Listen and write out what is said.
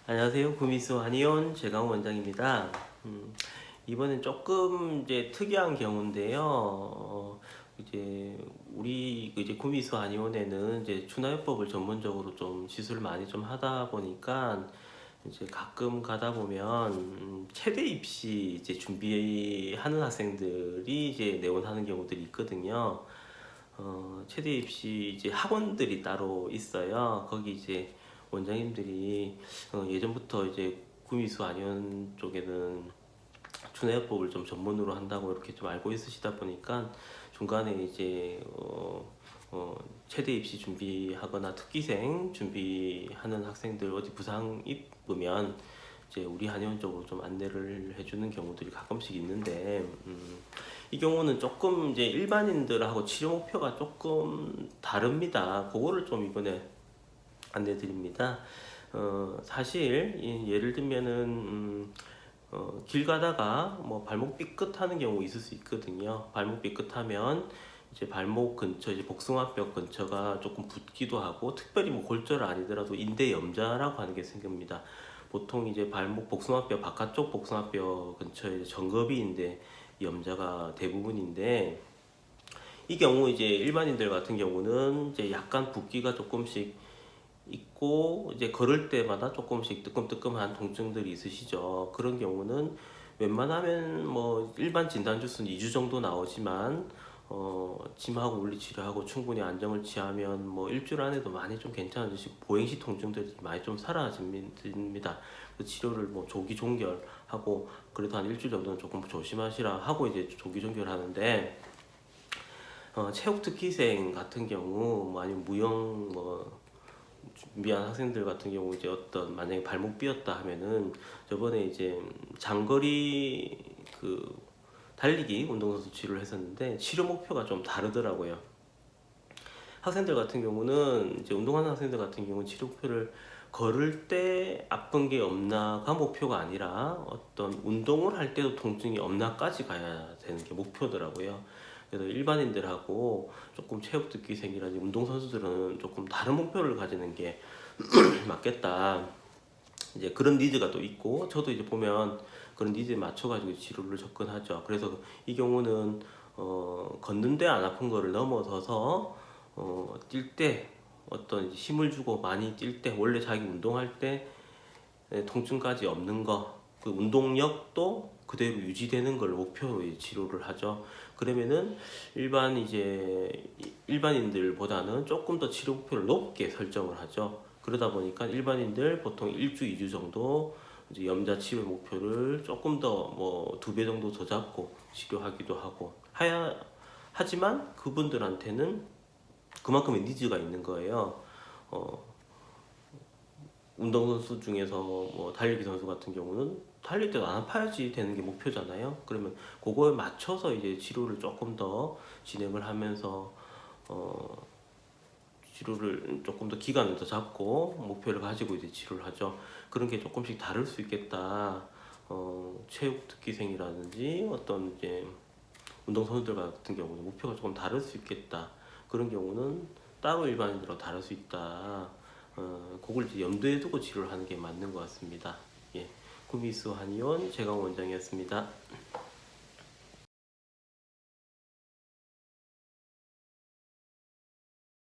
안녕하세요. 구미수 한의원 제강 원장입니다. 이번엔 조금 이제 특이한 경우인데요. 이제 우리 이제 구미수 한의원에는 이제 추나요법을 전문적으로 좀 시술을 많이 좀 하다 보니까 이제 가끔 가다 보면 체대 입시 이제 준비하는 학생들이 이제 내원하는 경우들이 있거든요. 체대 입시 이제 학원들이 따로 있어요. 거기 이제 원장님들이 예전부터 이제 구미수 안현 쪽에는 준해요법을 좀 전문으로 한다고 이렇게 좀 알고 있으시다 보니까 중간에 이제 체대 입시 준비하거나 특기생 준비하는 학생들 어디 부상 입으면 이제 우리 한의원 쪽으로 좀 안내를 해주는 경우들이 가끔씩 있는데 이 경우는 조금 이제 일반인들하고 치료 목표가 조금 다릅니다. 그거를 좀 이번에 안내 드립니다. 사실 예를 들면은 길 가다가 뭐 발목 삐끗하는 경우 있을 수 있거든요. 발목 삐끗하면 이제 발목 근처 이제 복숭아뼈 근처가 조금 붓기도 하고 특별히 뭐 골절 아니더라도 인대 염좌라고 하는 게 생깁니다. 보통 이제 발목 복숭아뼈 바깥쪽 복숭아뼈 근처에 정거비인데 염좌가 대부분인데 이 경우 이제 일반인들 같은 경우는 이제 약간 붓기가 조금씩 있고 이제 걸을 때마다 조금씩 뜨끔뜨끔한 통증들이 있으시죠. 그런 경우는 웬만하면 뭐 일반 진단 주스는 2주 정도 나오지만 침하고 물리치료하고 충분히 안정을 취하면 뭐 일주일 안에도 많이 좀 괜찮아지시고 보행시 통증들이 많이 좀 사라집니다. 그 치료를 뭐 조기 종결하고 그래도 한 일주일 정도는 조금 조심하시라 하고 이제 조기 종결하는데 체육 특기생 같은 경우 뭐 아니면 무용 뭐 준비한 학생들 같은 경우 이제 어떤 만약에 발목 삐었다 하면은 저번에 이제 장거리 그 달리기 운동선수 치료를 했었는데 치료 목표가 좀 다르더라고요. 학생들 같은 경우는 이제 운동하는 학생들 같은 경우는 치료 목표를 걸을 때 아픈 게 없나가 목표가 아니라 어떤 운동을 할 때도 통증이 없나까지 가야 되는 게 목표더라고요. 그래서 일반인들하고 조금 체육특기생이라든지 운동선수들은 조금 다른 목표를 가지는 게 맞겠다. 이제 그런 니즈가 또 있고 저도 이제 보면 그런 니즈에 맞춰가지고 치료를 접근하죠. 그래서 이 경우는 걷는데 안 아픈 거를 넘어서서 뛸 때 어떤 힘을 주고 많이 뛸 때 원래 자기 운동할 때 통증까지 없는 거, 그 운동력도 그대로 유지되는 걸 목표로 치료를 하죠. 그러면은 일반인들보다는 조금 더 치료 목표를 높게 설정을 하죠. 그러다 보니까 일반인들 보통 1주, 2주 정도 이제 염좌 치료 목표를 조금 더 뭐 2배 정도 더 잡고 치료하기도 하고 하지만 그분들한테는 그만큼의 니즈가 있는 거예요. 어, 운동선수 중에서 뭐 달리기 선수 같은 경우는 달릴 때도 안 아파야지 되는 게 목표잖아요. 그러면 그거에 맞춰서 이제 치료를 조금 더 진행을 하면서 치료를 조금 더 기간을 더 잡고 목표를 가지고 이제 치료를 하죠. 그런 게 조금씩 다를 수 있겠다. 체육 특기생이라든지 어떤 이제 운동 선수들 같은 경우는 목표가 조금 다를 수 있겠다. 그런 경우는 따로 일반인들하고 다를 수 있다. 그걸 이제 염두에 두고 치료를 하는 게 맞는 것 같습니다. 예, 구미수 한의원 제강 원장이었습니다.